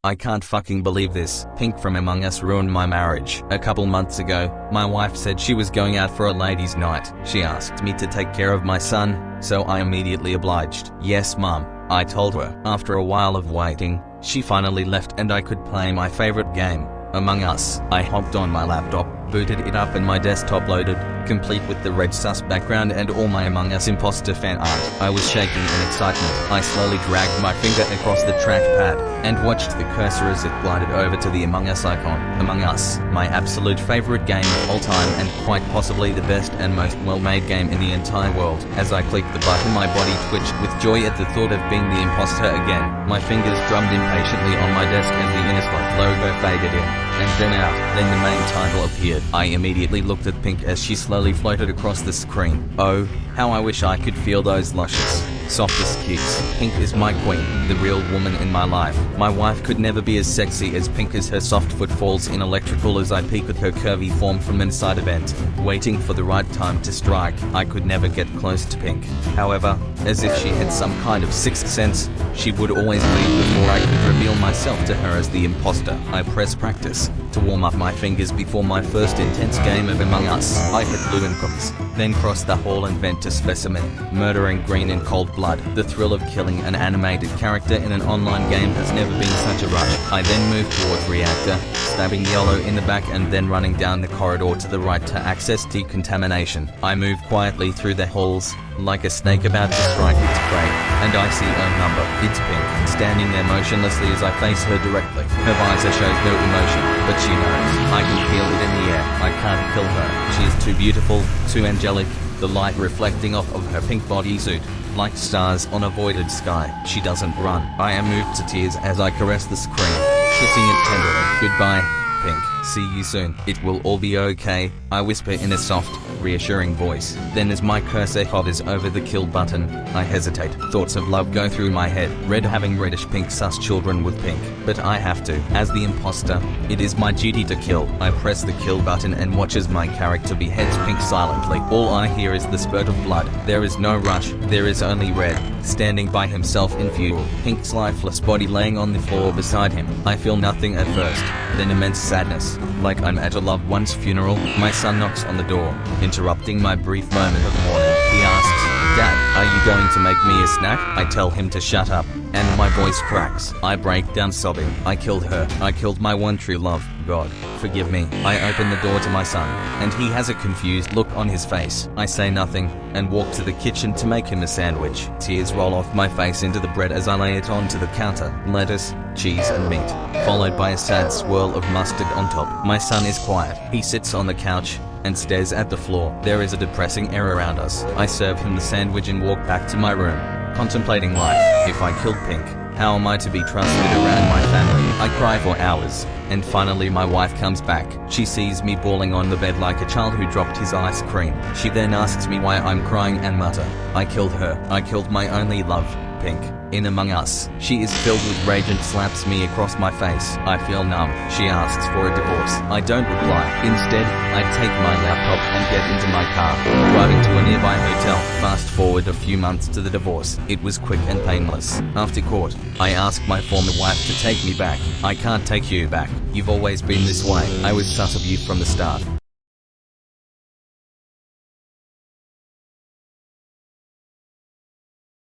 I can't fucking believe this. Pink from Among Us ruined my marriage. A couple months ago, my wife said she was going out for a ladies' night. She asked me to take care of my son, so I immediately obliged. Yes, mom, I told her. After a while of waiting, she finally left and I could play my favorite game, Among Us. I hopped on my laptop, booted it up and my desktop loaded, complete with the red sus background and all my Among Us imposter fan art. I was shaking in excitement. I slowly dragged my finger across the trackpad, and watched the cursor as it glided over to the Among Us icon. Among Us, my absolute favorite game of all time and quite possibly the best and most well-made game in the entire world. As I clicked the button, my body twitched with joy at the thought of being the imposter again. My fingers drummed impatiently on my desk as the Innislot logo faded in, and then out. Then the main title appeared. I immediately looked at Pink as she slowly floated across the screen. Oh, how I wish I could feel those luscious, softest kicks. Pink is my queen, the real woman in my life. My wife could never be as sexy as Pink as her soft footfalls in electrical as I peek at her curvy form from inside a vent. Waiting for the right time to strike, I could never get close to Pink. However, as if she had some kind of sixth sense, she would always leave before I could reveal myself to her as the imposter. I press practice to warm up my fingers before my first intense game of Among Us. I hit blue and cooks, then cross the hall and vent to specimen, murdering green in cold blood. The thrill of killing an animated character in an online game has never been such a rush. I then moved towards reactor, stabbing yellow in the back and then running down the corridor to the right to access decontamination. I move quietly through the halls, like a snake about to strike its prey, and I see her number. It's Pink, standing there motionlessly as I face her directly. Her visor shows no emotion, but she knows. I can feel it in the air. I can't kill her. She is too beautiful, too angelic, the light reflecting off of her pink bodysuit, like stars on a voided sky. She doesn't run. I am moved to tears as I caress the screen, kissing it tenderly. Goodbye, Pink. See you soon. It will all be okay, I whisper in a soft, reassuring voice. Then as my cursor hovers over the kill button, I hesitate. Thoughts of love go through my head. Red having reddish pink sus children with Pink. But I have to. As the imposter, it is my duty to kill. I press the kill button and watch as my character beheads Pink silently. All I hear is the spurt of blood. There is no rush. There is only Red, standing by himself in fuel. Pink's lifeless body laying on the floor beside him. I feel nothing at first, then immense sadness, like I'm at a loved one's funeral. My son knocks on the door, interrupting my brief moment of mourning. He asks, "Dad, are you going to make me a snack?" I tell him to shut up, and my voice cracks. I break down sobbing. I killed her. I killed my one true love. God, forgive me. I open the door to my son, and he has a confused look on his face. I say nothing, and walk to the kitchen to make him a sandwich. Tears roll off my face into the bread as I lay it onto the counter. Lettuce, cheese and meat, followed by a sad swirl of mustard on top. My son is quiet. He sits on the couch and stares at the floor. There is a depressing air around us. I serve him the sandwich and walk back to my room, contemplating life. If I killed Pink, how am I to be trusted around my family? I cry for hours, and finally my wife comes back. She sees me bawling on the bed like a child who dropped his ice cream. She then asks me why I'm crying and mutter, "I killed her. I killed my only love, Pink." In Among Us, she is filled with rage and slaps me across my face. I feel numb. She asks for a divorce. I don't reply. Instead, I take my laptop and get into my car, driving to a nearby hotel. Fast forward a few months to the divorce. It was quick and painless. After court, I asked my former wife to take me back. "I can't take you back. You've always been this way. I was sus of you from the start.